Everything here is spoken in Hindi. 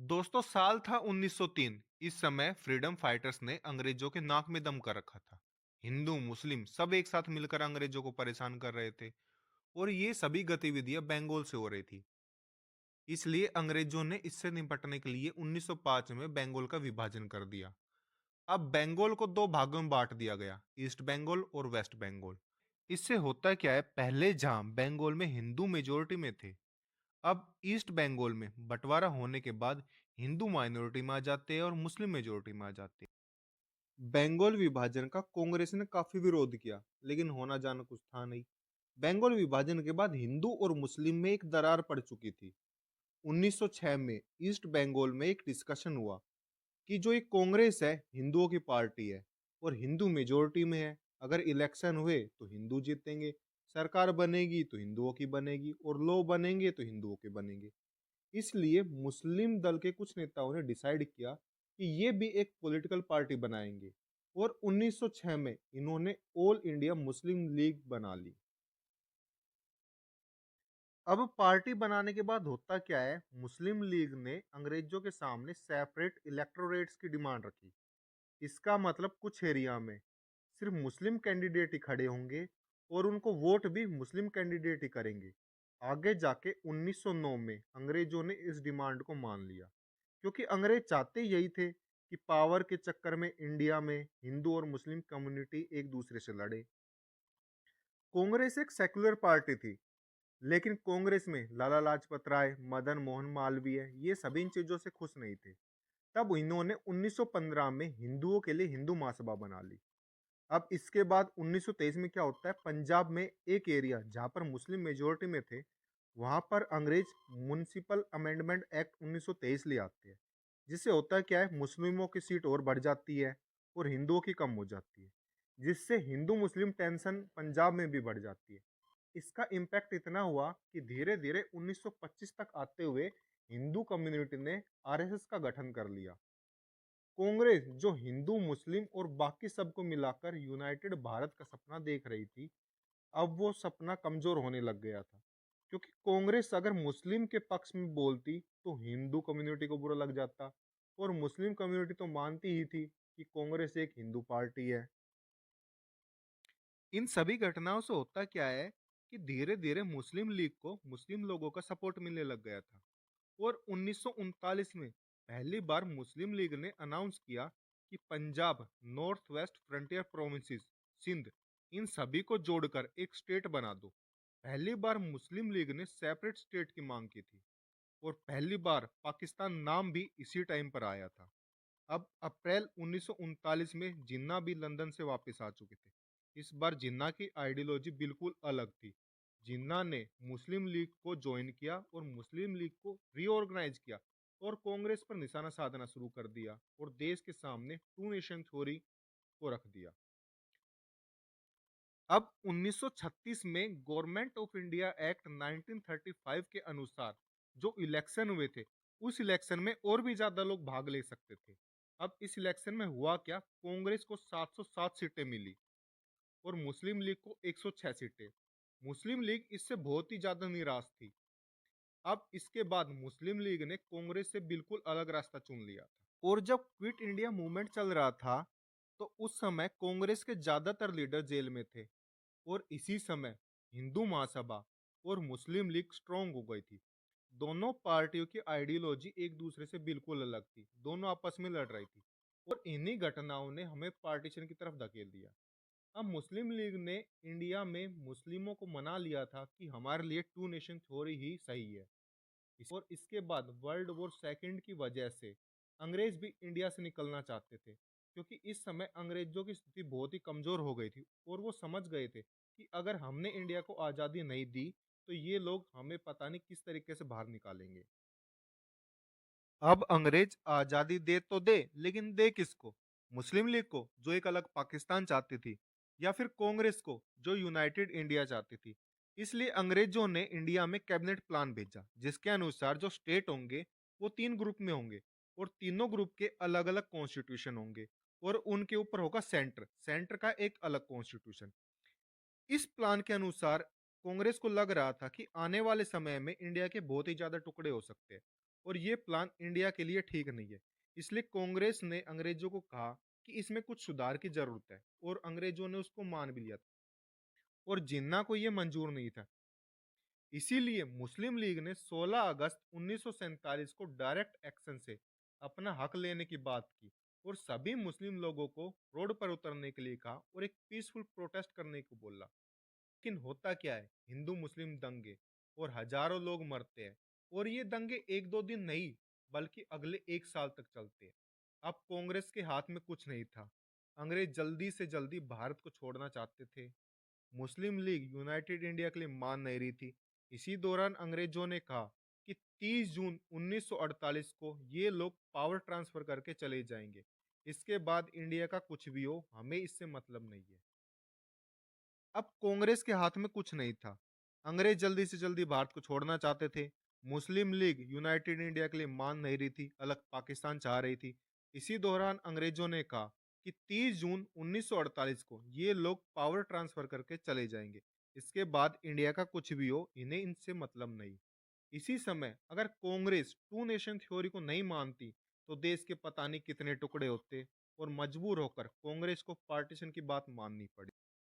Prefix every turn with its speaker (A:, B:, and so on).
A: दोस्तों, साल था 1903। इस समय फ्रीडम फाइटर्स ने अंग्रेजों के नाक में दम कर रखा था। हिंदू मुस्लिम सब एक साथ मिलकर अंग्रेजों को परेशान कर रहे थे। और ये सभी गतिविधियां बंगाल से हो रही थी। इसलिए अंग्रेजों ने इससे निपटने के लिए 1905 में बंगाल का विभाजन कर दिया। अब बंगाल को दो भागों में बांट दिया गया, ईस्ट बंगाल और वेस्ट बंगाल। इससे होता क्या है, पहले जहां बंगाल में हिंदू मेजोरिटी में थे, अब ईस्ट बंगाल में बंटवारा होने के बाद हिंदू माइनॉरिटी में आ जाते हैं और मुस्लिम मेजोरिटी में आ जाते हैं। बंगाल विभाजन का कांग्रेस ने काफी विरोध किया, लेकिन होना जाना कुछ था नहीं। बंगाल विभाजन के बाद हिंदू और मुस्लिम में एक दरार पड़ चुकी थी। 1906 में ईस्ट बंगाल में एक डिस्कशन हुआ कि जो एक कांग्रेस है, हिंदुओं की पार्टी है और हिंदू मेजोरिटी में है। अगर इलेक्शन हुए तो हिंदू जीतेंगे, सरकार बनेगी तो हिंदुओं की बनेगी और लॉ बनेंगे तो हिंदुओं के बनेंगे। इसलिए मुस्लिम दल के कुछ नेताओं ने डिसाइड किया कि ये भी एक पॉलिटिकल पार्टी बनाएंगे और 1906 में इन्होंने ऑल इंडिया मुस्लिम लीग बना ली। अब पार्टी बनाने के बाद होता क्या है, मुस्लिम लीग ने अंग्रेजों के सामने सेपरेट इलेक्टोरेट्स की डिमांड रखी। इसका मतलब कुछ एरिया में सिर्फ मुस्लिम कैंडिडेट ही खड़े होंगे और उनको वोट भी मुस्लिम कैंडिडेट ही करेंगे। आगे जाके 1909 में अंग्रेजों ने इस डिमांड को मान लिया, क्योंकि अंग्रेज चाहते यही थे कि पावर के चक्कर में इंडिया में हिंदू और मुस्लिम कम्युनिटी एक दूसरे से लड़े। कांग्रेस एक सेकुलर पार्टी थी, लेकिन कांग्रेस में लाला लाजपत राय, मदन मोहन मालवीय ये सभी इन चीजों से खुश नहीं थे। तब इन्होंने 1915 में हिंदुओं के लिए हिंदू महासभा बना ली। अब इसके बाद 1923 में क्या होता है, पंजाब में एक एरिया जहां पर मुस्लिम मेजोरिटी में थे, वहां पर अंग्रेज म्युनिसिपल अमेंडमेंट एक्ट 1923 ले आते हैं। जिससे होता है क्या है, मुस्लिमों की सीट और बढ़ जाती है और हिंदुओं की कम हो जाती है, जिससे हिंदू मुस्लिम टेंशन पंजाब में भी बढ़ जाती है। इसका इम्पैक्ट इतना हुआ कि धीरे धीरे 1925 तक आते हुए हिंदू कम्युनिटी ने आरएसएस का गठन कर लिया। कांग्रेस जो हिंदू मुस्लिम और बाकी सबको मिलाकर यूनाइटेड भारत का सपना देख रही थी, अब वो सपना कमजोर होने लग गया था। क्योंकि कांग्रेस अगर मुस्लिम के पक्ष में बोलती तो हिंदू कम्युनिटी को बुरा लग जाता, और मुस्लिम कम्युनिटी तो मानती ही थी कि कांग्रेस एक हिंदू पार्टी है। इन सभी घटनाओं से होता क्या है कि धीरे धीरे मुस्लिम लीग को मुस्लिम लोगों का सपोर्ट मिलने लग गया था। और 1939 में पहली बार मुस्लिम लीग ने अनाउंस किया कि Punjab, north west frontier provinces, Sindh, इन सभी को जोड़कर एक स्टेट बना दो। पहली बार मुस्लिम लीग ने सेपरेट स्टेट की मांग की थी। और पहली बार पाकिस्तान नाम भी इसी टाइम पर आया था। अब अप्रैल 1939 में जिन्ना भी लंदन से वापस आ चुके थे। इस बार जिन्ना की आइडियोलॉजी बिल्कुल अलग थी। जिन्ना ने मुस्लिम लीग को ज्वाइन किया और मुस्लिम लीग को रीऑर्गेनाइज किया और कांग्रेस पर निशाना साधना शुरू कर दिया और देश के सामने टू नेशन थ्योरी को रख दिया। अब 1936 में गवर्नमेंट ऑफ इंडिया एक्ट 1935 के अनुसार जो इलेक्शन हुए थे, उस इलेक्शन में और भी ज्यादा लोग भाग ले सकते थे। अब इस इलेक्शन में हुआ क्या, कांग्रेस को 707 सीटें मिली और मुस्लिम लीग को 106 सीटें। मुस्लिम लीग इससे बहुत ही ज्यादा निराश थी। अब इसके बाद मुस्लिम लीग ने कांग्रेस से बिल्कुल अलग रास्ता चुन लिया था। और जब क्विट इंडिया मूवमेंट चल रहा था, तो उस समय कांग्रेस के ज्यादातर लीडर जेल में थे। और इसी समय हिंदू महासभा और मुस्लिम लीग स्ट्रांग हो गई थी। दोनों पार्टियों की आइडियोलॉजी एक दूसरे से बिल्कुल अलग थी, दोनों आपस में लड़ रही थी। और इन्हीं घटनाओं ने हमें पार्टीशन की तरफ धकेल दिया। अब मुस्लिम लीग ने इंडिया में मुस्लिमों को मना लिया था कि हमारे लिए टू नेशन थ्योरी ही सही है। और इसके बाद वर्ल्ड वॉर सेकंड की वजह से अंग्रेज भी इंडिया से निकलना चाहते थे, क्योंकि इस समय अंग्रेजों की स्थिति बहुत ही कमजोर हो गई थी और वो समझ गए थे कि अगर हमने इंडिया को आज़ादी नहीं दी तो ये लोग हमें पता नहीं किस तरीके से बाहर निकालेंगे। अब अंग्रेज आजादी दे तो दे, लेकिन दे किसको? मुस्लिम लीग को जो एक अलग पाकिस्तान चाहती थी, या फिर कांग्रेस को जो यूनाइटेड इंडिया चाहती थी? इसलिए अंग्रेजों ने इंडिया में कैबिनेट प्लान भेजा, जिसके अनुसार जो स्टेट होंगे वो तीन ग्रुप में होंगे और तीनों ग्रुप के अलग अलग कॉन्स्टिट्यूशन होंगे और उनके ऊपर होगा सेंटर, सेंटर का एक अलग कॉन्स्टिट्यूशन। इस प्लान के अनुसार कांग्रेस को लग रहा था कि आने वाले समय में इंडिया के बहुत ही ज्यादा टुकड़े हो सकते हैं और ये प्लान इंडिया के लिए ठीक नहीं है। इसलिए कांग्रेस ने अंग्रेजों को कहा कि इसमें कुछ सुधार की जरूरत है और अंग्रेजों ने उसको मान भी लिया था और जिन्ना को ये मंजूर नहीं था। इसीलिए मुस्लिम लीग ने 16 अगस्त 1947 को डायरेक्ट एक्शन से अपना हक लेने की बात की और सभी मुस्लिम लोगों को रोड पर उतरने के लिए कहा और एक पीसफुल प्रोटेस्ट करने को बोला। लेकिन होता क्या है, हिंदू मुस्लिम दंगे और हजारों लोग मरते हैं और ये दंगे एक दो दिन नहीं बल्कि अगले एक साल तक चलते हैं। अब कांग्रेस के हाथ में कुछ नहीं था। अंग्रेज जल्दी से जल्दी भारत को छोड़ना चाहते थे। मुस्लिम लीग यूनाइटेड इंडिया के लिए मान नहीं रही थी। इसी दौरान अंग्रेजों ने कहा कि 30 जून 1948 को ये लोग पावर ट्रांसफर करके चले जाएंगे। इसके बाद इंडिया का कुछ भी हो, हमें इससे मतलब नहीं है। अब कांग्रेस के हाथ में कुछ नहीं था। अंग्रेज जल्दी से जल्दी भारत को छोड़ना चाहते थे। मुस्लिम लीग यूनाइटेड इंडिया के लिए मान नहीं रही थी, अलग पाकिस्तान चाह रही थी। इसी दौरान अंग्रेजों ने कहा कि 30 जून 1948 को ये लोग पावर ट्रांसफर करके चले जाएंगे। इसके बाद इंडिया का कुछ भी हो, इन्हें इनसे मतलब नहीं। इसी समय अगर कांग्रेस टू नेशन थ्योरी को नहीं मानती तो देश के पता नहीं कितने टुकड़े होते और मजबूर होकर कांग्रेस को पार्टीशन की बात माननी पड़ी।